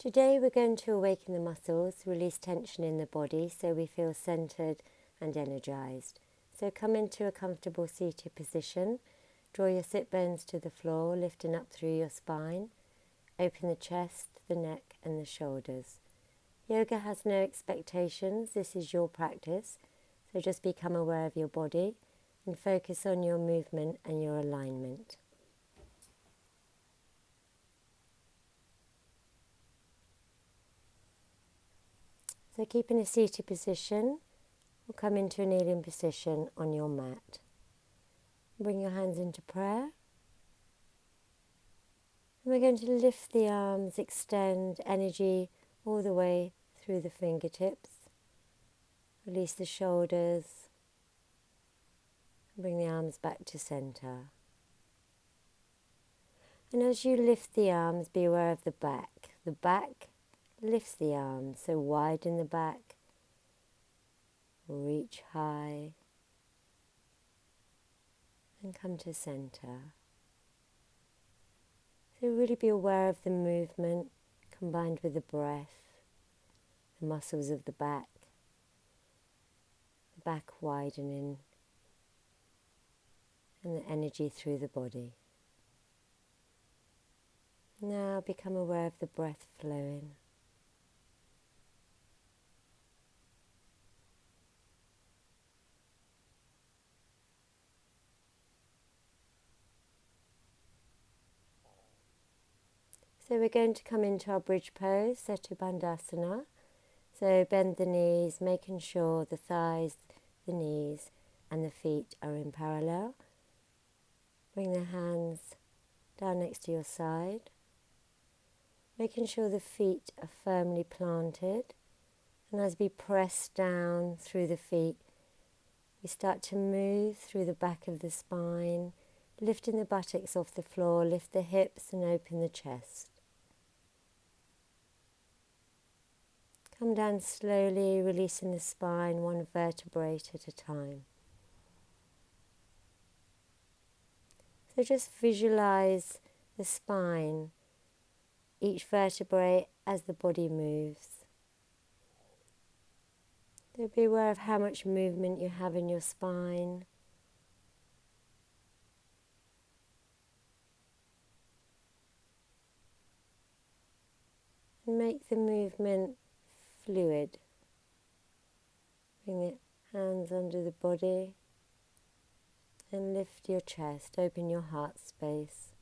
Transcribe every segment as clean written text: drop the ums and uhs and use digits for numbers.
Today we're going to awaken the muscles, release tension in the body so we feel centered and energized. So come into a comfortable seated position, draw your sit bones to the floor, lifting up through your spine, open the chest, the neck and the shoulders. Yoga has no expectations, this is your practice, so just become aware of your body and focus on your movement and your alignment. So keep in a seated position or come into a kneeling position on your mat. Bring your hands into prayer. And we're going to lift the arms, extend energy all the way through the fingertips. Release the shoulders. Bring the arms back to center. And as you lift the arms, be aware of the back. The back lifts the arms, so widen the back. Reach high and come to center. So really be aware of the movement combined with the breath, the muscles of the back widening and the energy through the body. Now become aware of the breath flowing. So we're going to come into our bridge pose, Setu Bandhasana. So bend the knees, making sure the thighs, the knees and the feet are in parallel. Bring the hands down next to your side, making sure the feet are firmly planted. And as we press down through the feet, we start to move through the back of the spine, lifting the buttocks off the floor, lift the hips and open the chest. Come down slowly, releasing the spine one vertebrae at a time. So just visualize the spine, each vertebrae as the body moves. So be aware of how much movement you have in your spine. And make the movement fluid. Bring the hands under the body and lift your chest, open your heart space.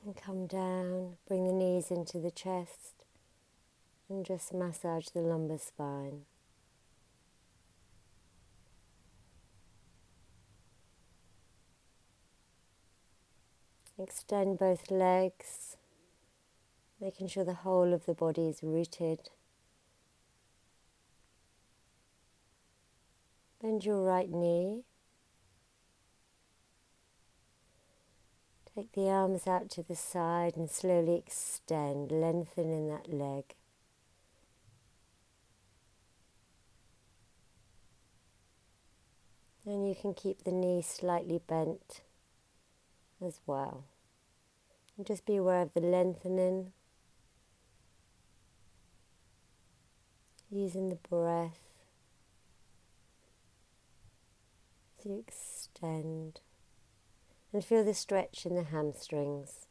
And come down, bring the knees into the chest and just massage the lumbar spine. Extend both legs, making sure the whole of the body is rooted. Bend your right knee. Take the arms out to the side and slowly extend, lengthening that leg. And you can keep the knee slightly bent as well. And just be aware of the lengthening, using the breath to extend. And feel the stretch in the hamstrings.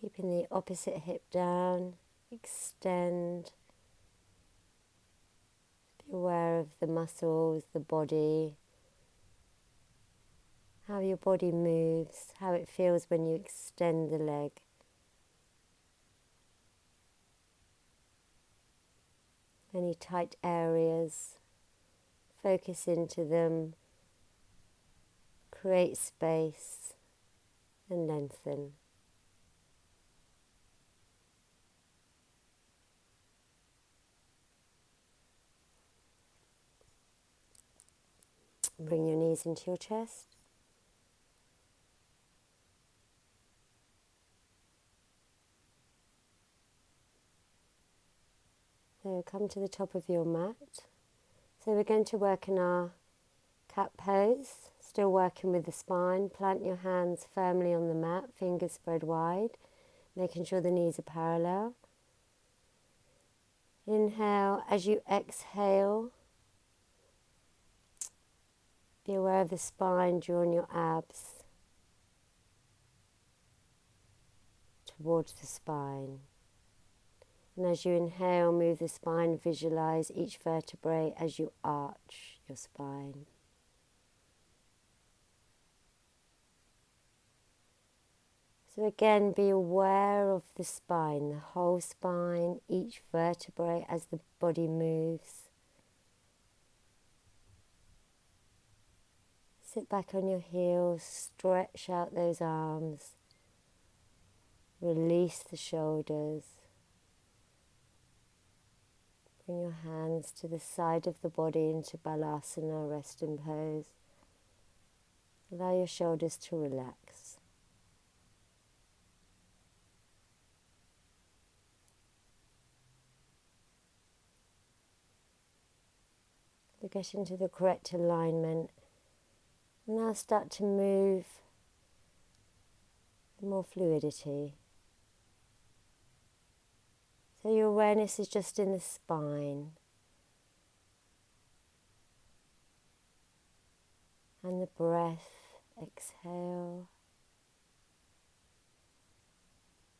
Keeping the opposite hip down, extend. Be aware of the muscles, the body, how your body moves, how it feels when you extend the leg. Any tight areas, focus into them, create space and lengthen. Bring your knees into your chest. So come to the top of your mat. So we're going to work in our cat pose, still working with the spine. Plant your hands firmly on the mat, fingers spread wide, making sure the knees are parallel. Inhale. As you exhale, be aware of the spine, drawing your abs towards the spine. And as you inhale, move the spine, visualize each vertebrae as you arch your spine. So again, be aware of the spine, the whole spine, each vertebrae as the body moves. Sit back on your heels, stretch out those arms, release the shoulders. Bring your hands to the side of the body into Balasana, resting pose. Allow your shoulders to relax. So get into the correct alignment. Now start to move with more fluidity. So your awareness is just in the spine and the breath. Exhale,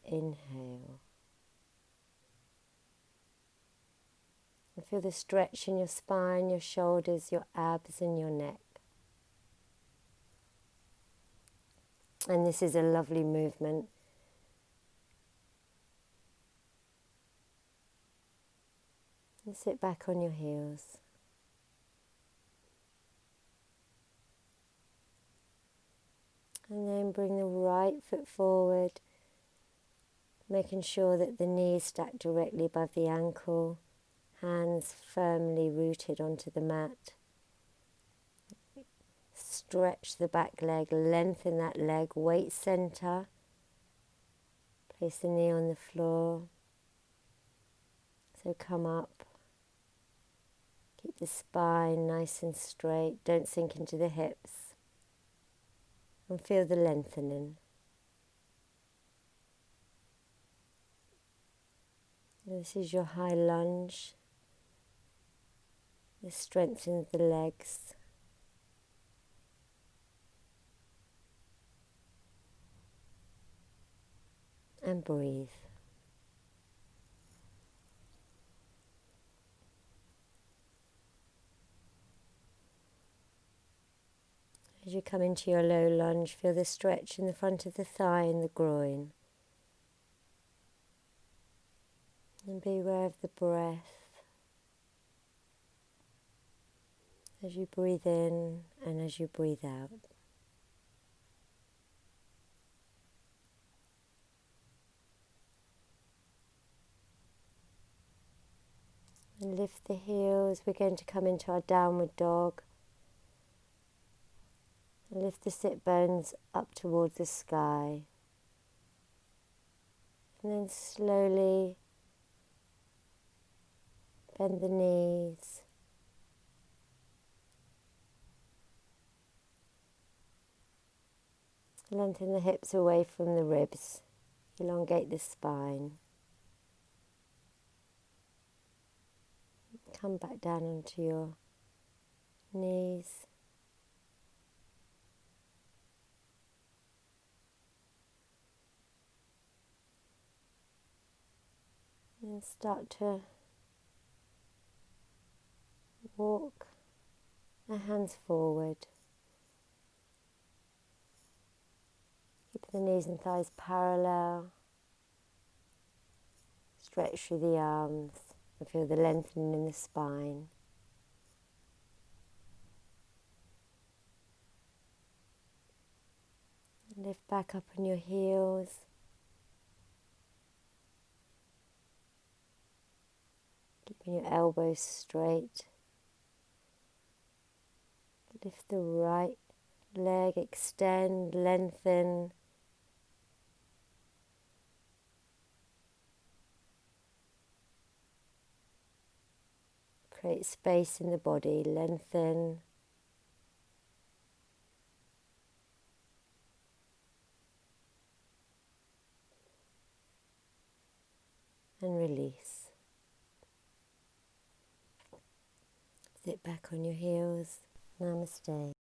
inhale. And feel the stretch in your spine, your shoulders, your abs and your neck. And this is a lovely movement. And sit back on your heels. And then bring the right foot forward, making sure that the knees stack directly above the ankle, hands firmly rooted onto the mat. Stretch the back leg, lengthen that leg, weight center. Place the knee on the floor. So come up. Keep the spine nice and straight. Don't sink into the hips. And feel the lengthening. This is your high lunge. This strengthens the legs. And breathe. As you come into your low lunge, feel the stretch in the front of the thigh and the groin. And be aware of the breath as you breathe in and as you breathe out. And lift the heels. We're going to come into our downward dog. And lift the sit bones up towards the sky. And then slowly bend the knees. Lengthen the hips away from the ribs. Elongate the spine. Come back down onto your knees. And start to walk the hands forward. Keep the knees and thighs parallel. Stretch through the arms and feel the lengthening in the spine. Lift back up on your heels. Keeping your elbows straight. Lift the right leg, extend, lengthen. Create space in the body, lengthen and release. Sit back on your heels. Namaste.